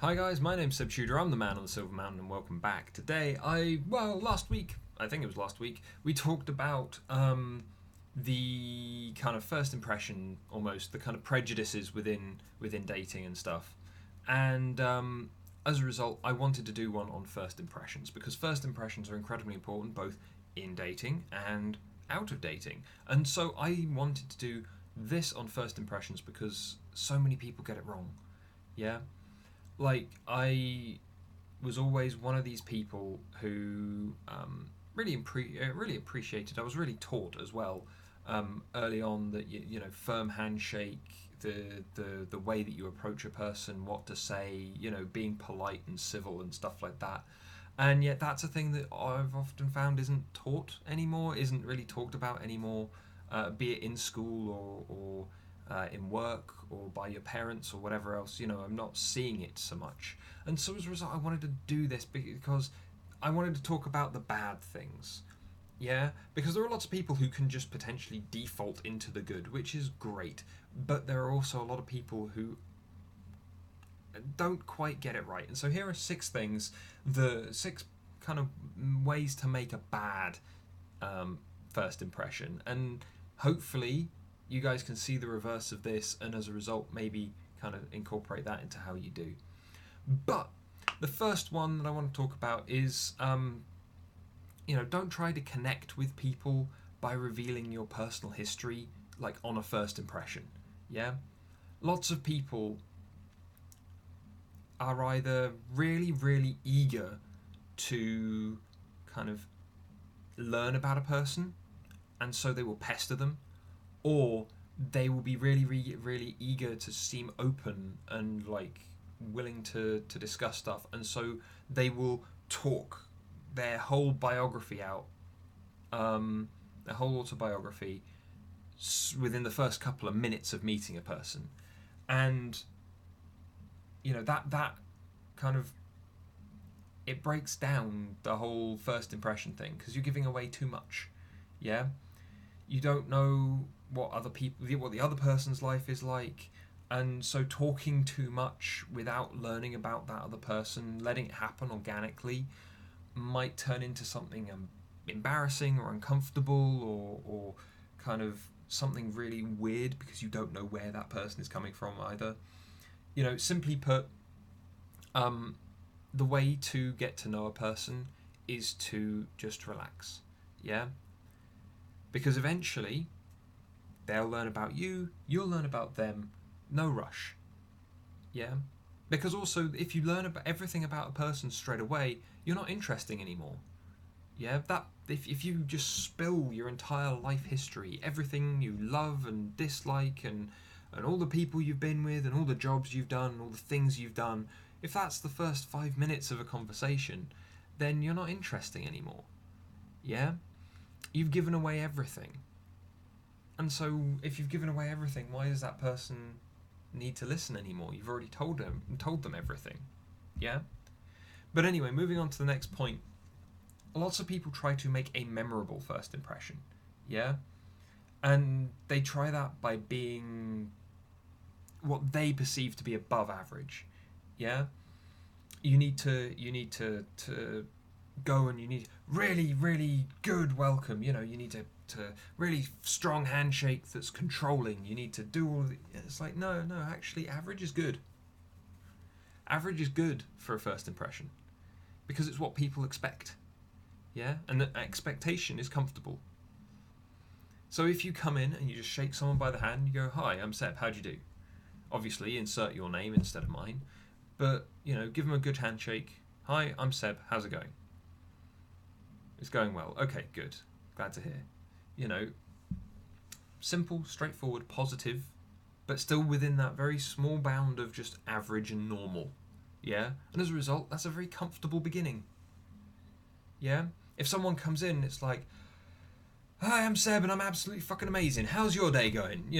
Hi guys, my name's Seb Tudor, I'm the man on the Silver Mountain and welcome back. Today, last week, I think it was last week, we talked about the kind of first impression, almost, the kind of prejudices within dating and stuff. And as a result, I wanted to do one on first impressions, because first impressions are incredibly important, both in dating and out of dating. And so I wanted to do this on first impressions because so many people get it wrong. Yeah? Like I was always one of these people who really appreciated. I was really taught as well early on that firm handshake, the way that you approach a person, what to say, being polite and civil and stuff like that. And yet that's a thing that I've often found isn't taught anymore, isn't really talked about anymore, be it in school or in work or by your parents or whatever else. I'm not seeing it so much. And so as a result, I wanted to do this because I wanted to talk about the bad things. Yeah, because there are lots of people who can just potentially default into the good, which is great. But there are also a lot of people who don't quite get it right. And so here are the six kind of ways to make a bad first impression. And hopefully you guys can see the reverse of this, and as a result, maybe kind of incorporate that into how you do. But the first one that I want to talk about is, don't try to connect with people by revealing your personal history, like on a first impression. Yeah? Lots of people are either really, really eager to kind of learn about a person, and so they will pester them, or they will be really, really, really eager to seem open and like willing to discuss stuff, and so they will talk their whole biography out, their whole autobiography, within the first couple of minutes of meeting a person. And that kind of, it breaks down the whole first impression thing, because you're giving away too much. Yeah, you don't know what the other person's life is like, and so talking too much without learning about that other person, letting it happen organically, might turn into something embarrassing or uncomfortable, or kind of something really weird, because you don't know where that person is coming from either. Simply put, the way to get to know a person is to just relax. Yeah, because eventually they'll learn about you, you'll learn about them. No rush. Yeah, because also, if you learn about everything about a person straight away, you're not interesting anymore. Yeah, that if you just spill your entire life history, everything you love and dislike, and all the people you've been with, and all the jobs you've done, and all the things you've done, if that's the first 5 minutes of a conversation, then you're not interesting anymore. Yeah, you've given away everything. And so, if you've given away everything, why does that person need to listen anymore? You've already told them everything. Yeah. But anyway, moving on to the next point. Lots of people try to make a memorable first impression. Yeah, and they try that by being what they perceive to be above average. Yeah, you need to go, and you need really, really good welcome. You need to really strong handshake that's controlling. You need to do all of it's like, no, actually average is good. Average is good for a first impression, because it's what people expect. Yeah, and the expectation is comfortable. So if you come in and you just shake someone by the hand, you go, "Hi, I'm Seb, how'd you do?" Obviously insert your name instead of mine, but give them a good handshake. "Hi, I'm Seb, how's it going?" "It's going well." "Okay, good, glad to hear." Simple, straightforward, positive, but still within that very small bound of just average and normal. Yeah, and as a result, that's a very comfortable beginning. Yeah, if someone comes in, it's like, "Hi, I'm Seb, and I'm absolutely fucking amazing. How's your day going?"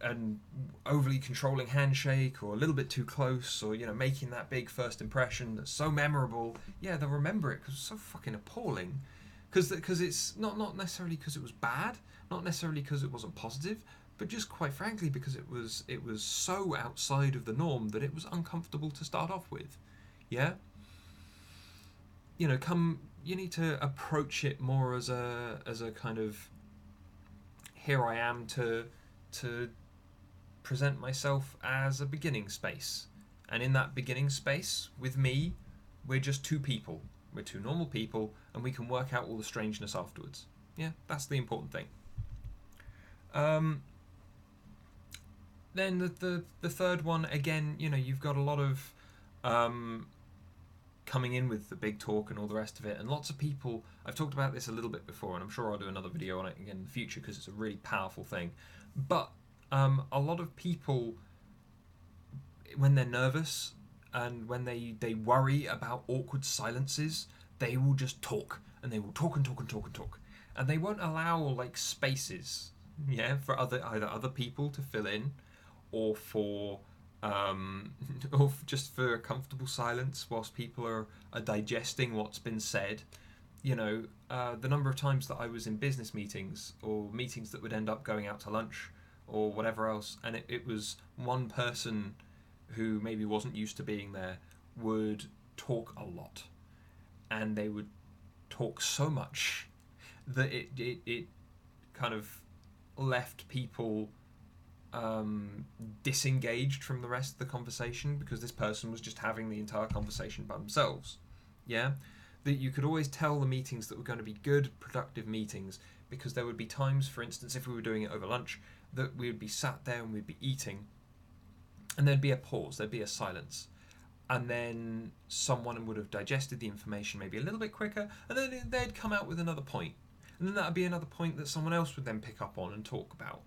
And overly controlling handshake, or a little bit too close, or making that big first impression that's so memorable. Yeah, they'll remember it because it's so fucking appalling. Because it's not necessarily because it was bad, not necessarily because it wasn't positive, but just quite frankly because it was so outside of the norm that it was uncomfortable to start off with. Yeah, you need to approach it more as a kind of, here I am to present myself as a beginning space, and in that beginning space with me, we're just two people. We're two normal people, and we can work out all the strangeness afterwards. Yeah, that's the important thing. Then the third one, again, you've got a lot of coming in with the big talk and all the rest of it, and lots of people. I've talked about this a little bit before, and I'm sure I'll do another video on it again in the future because it's a really powerful thing. But a lot of people, when they're nervous and when they worry about awkward silences, they will just talk, and they will talk and talk and talk and talk, and they won't allow like spaces, for either other people to fill in, or for or just for a comfortable silence whilst people are digesting what's been said. The number of times that I was in business meetings or meetings that would end up going out to lunch or whatever else, and it was one person who maybe wasn't used to being there would talk a lot, and they would talk so much that it kind of left people disengaged from the rest of the conversation, because this person was just having the entire conversation by themselves. That you could always tell the meetings that were going to be good, productive meetings, because there would be times, for instance, if we were doing it over lunch, that we would be sat there and we'd be eating, and there'd be a pause, there'd be a silence, and then someone would have digested the information maybe a little bit quicker, and then they'd come out with another point, and then that'd be another point that someone else would then pick up on and talk about.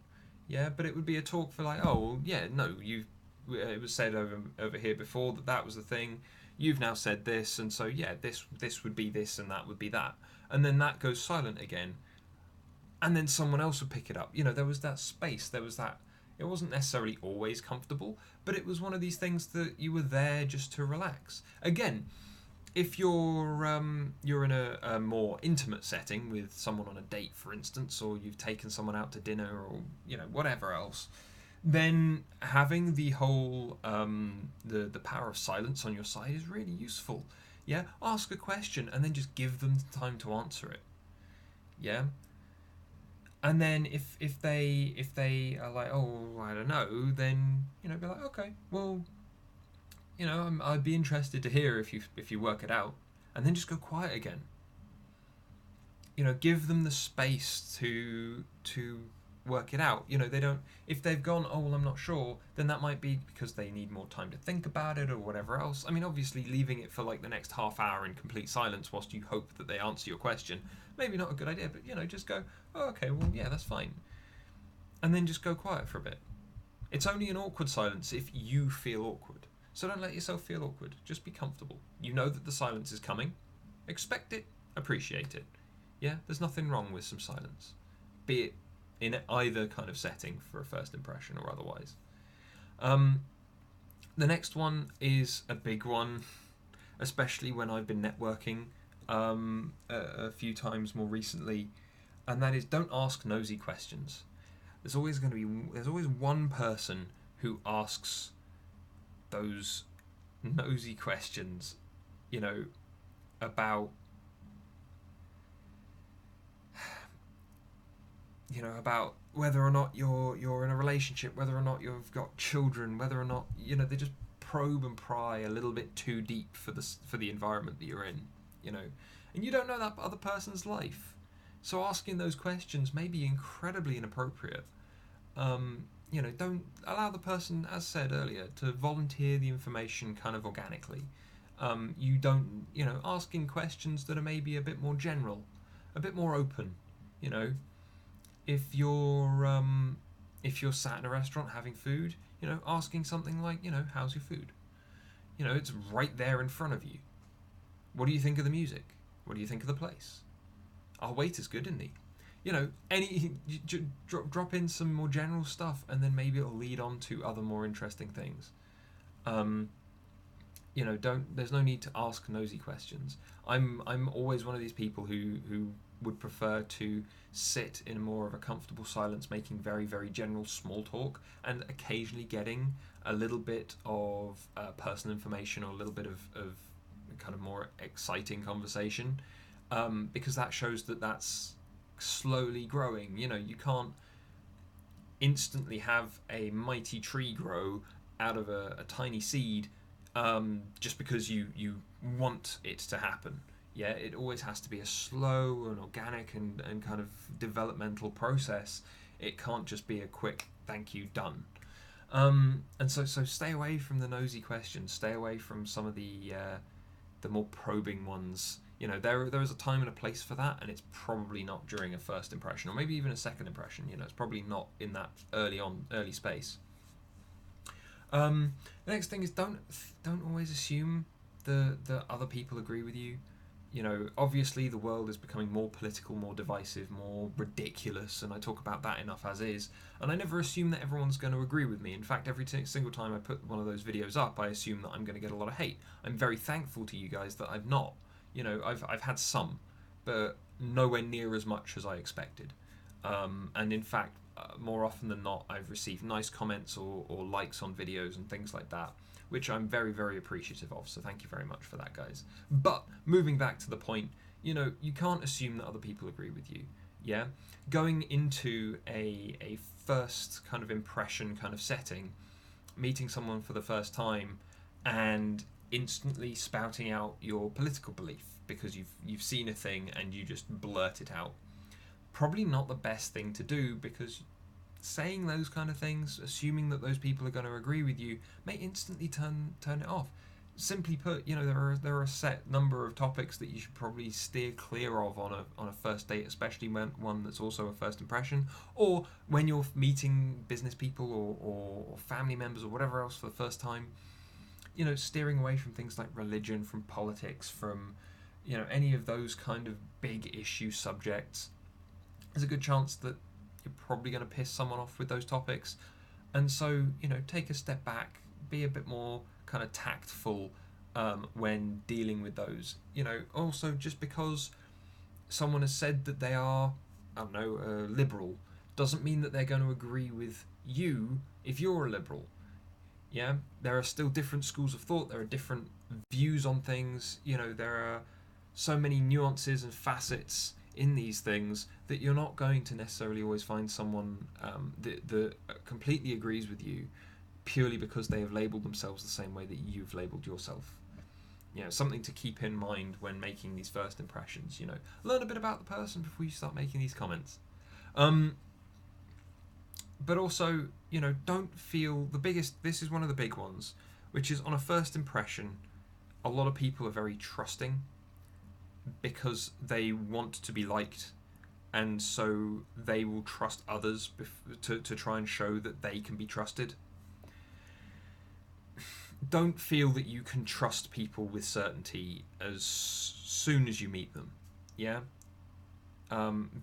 But it would be a talk for like, oh, well, yeah, no, it was said over here before that was the thing. You've now said this, and so this would be this, and that would be that, and then that goes silent again, and then someone else would pick it up. There was that space. There was that. It wasn't necessarily always comfortable, but it was one of these things that you were there just to relax. Again, if you're in a more intimate setting with someone on a date, for instance, or you've taken someone out to dinner, or whatever else, then having the whole the power of silence on your side is really useful. Ask a question and then just give them the time to answer it. And then if they are like, oh, I don't know, then be like, okay, well, I'd be interested to hear if you work it out, and then just go quiet again. Give them the space to work it out. They don't. If they've gone, oh well, I'm not sure, then that might be because they need more time to think about it or whatever else. I mean, obviously, leaving it for like the next half hour in complete silence whilst you hope that they answer your question, maybe not a good idea. But just go, oh, okay, well, yeah, that's fine, and then just go quiet for a bit. It's only an awkward silence if you feel awkward. So don't let yourself feel awkward. Just be comfortable. You know that the silence is coming. Expect it. Appreciate it. There's nothing wrong with some silence, be it in either kind of setting for a first impression or otherwise. The next one is a big one, especially when I've been networking a few times more recently, and that is, don't ask nosy questions. There's always one person who asks those nosy questions, about about whether or not you're in a relationship, whether or not you've got children, whether or not they just probe and pry a little bit too deep for the environment that you're in, and you don't know that other person's life, so asking those questions may be incredibly inappropriate. Don't allow the person, as said earlier, to volunteer the information kind of organically. You don't, asking questions that are maybe a bit more general, a bit more open. If you're sat in a restaurant having food, asking something like, how's your food? It's right there in front of you. What do you think of the music? What do you think of the place? Our waiter's good, isn't he? Drop in some more general stuff, and then maybe it'll lead on to other more interesting things. there's no need to ask nosy questions. I'm always one of these people who would prefer to sit in more of a comfortable silence, making very, very general small talk, and occasionally getting a little bit of personal information, or a little bit of kind of more exciting conversation, because that shows that that's slowly growing. You can't instantly have a mighty tree grow out of a tiny seed, just because you want it to happen. Yeah, it always has to be a slow and organic and kind of developmental process. It can't just be a quick thank you, done. And so stay away from the nosy questions. Stay away from some of the more probing ones. There is a time and a place for that, and it's probably not during a first impression, or maybe even a second impression. It's probably not in that early space. The next thing is, don't always assume the other people agree with you. Obviously the world is becoming more political, more divisive, more ridiculous, and I talk about that enough as is. And I never assume that everyone's going to agree with me. In fact, every single time I put one of those videos up, I assume that I'm going to get a lot of hate. I'm very thankful to you guys that I've not. I've had some, but nowhere near as much as I expected. And in fact, more often than not, I've received nice comments or likes on videos and things like that, which I'm very, very appreciative of. So thank you very much for that, guys. But moving back to the point, you can't assume that other people agree with you. Yeah, going into a first kind of impression kind of setting, meeting someone for the first time, and instantly spouting out your political belief because you've seen a thing and you just blurt it out. Probably not the best thing to do, because saying those kind of things, assuming that those people are going to agree with you, may instantly turn it off. Simply put, there are a set number of topics that you should probably steer clear of on a first date, especially when one that's also a first impression, or when you're meeting business people or family members or whatever else for the first time. Steering away from things like religion, from politics, from any of those kind of big issue subjects. There's a good chance that you're probably going to piss someone off with those topics. And so, take a step back, be a bit more kind of tactful when dealing with those. Also, just because someone has said that they are, liberal, doesn't mean that they're going to agree with you if you're a liberal. Yeah, there are still different schools of thought, there are different views on things, there are so many nuances and facets in these things that you're not going to necessarily always find someone that completely agrees with you purely because they have labelled themselves the same way that you've labelled yourself. Something to keep in mind when making these first impressions. Learn a bit about the person before you start making these comments. But also, don't feel this is one of the big ones, which is on a first impression, a lot of people are very trusting because they want to be liked, and so they will trust others to try and show that they can be trusted. Don't feel that you can trust people with certainty as soon as you meet them. Yeah?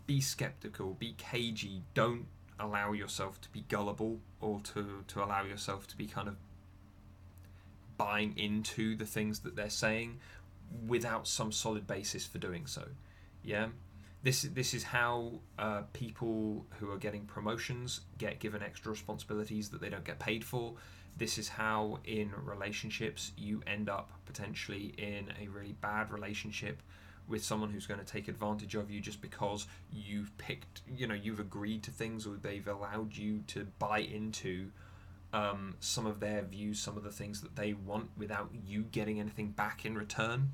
Be skeptical, be cagey, don't allow yourself to be gullible, or to allow yourself to be kind of buying into the things that they're saying without some solid basis for doing so. Yeah, this is how people who are getting promotions get given extra responsibilities that they don't get paid for. This is how in relationships you end up potentially in a really bad relationship with someone who's going to take advantage of you just because you've agreed to things, or they've allowed you to buy into some of their views, some of the things that they want, without you getting anything back in return.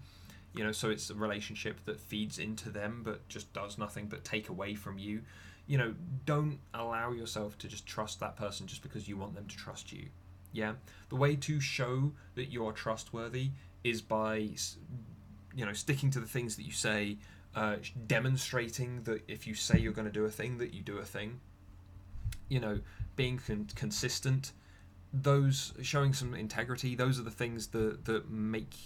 So it's a relationship that feeds into them but just does nothing but take away from you. Don't allow yourself to just trust that person just because you want them to trust you. Yeah, the way to show that you are trustworthy is by sticking to the things that you say, demonstrating that if you say you're going to do a thing, that you do a thing. Being consistent, those showing some integrity, those are the things that make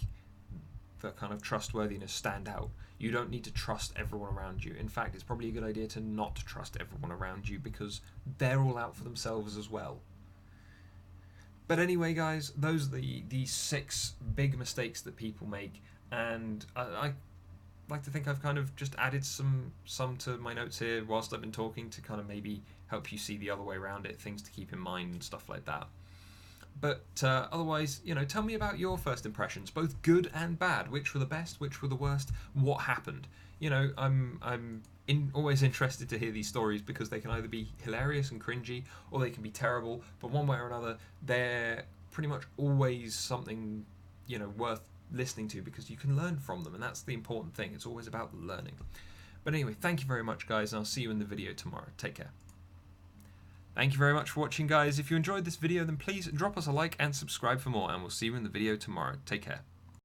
the kind of trustworthiness stand out. You don't need to trust everyone around you. In fact, it's probably a good idea to not trust everyone around you, because they're all out for themselves as well. But anyway, guys, those are the 6 big mistakes that people make, and I like to think I've kind of just added some to my notes here whilst I've been talking to kind of maybe help you see the other way around it, things to keep in mind and stuff like that. But otherwise, tell me about your first impressions, both good and bad. Which were the best? Which were the worst? What happened? I'm always interested to hear these stories because they can either be hilarious and cringy or they can be terrible. But one way or another, they're pretty much always something worth listening to because you can learn from them, and that's the important thing. It's always about learning. But anyway, thank you very much, guys, and I'll see you in the video tomorrow. Take care. Thank you very much for watching, guys. If you enjoyed this video, then please drop us a like and subscribe for more, and we'll see you in the video tomorrow. Take care.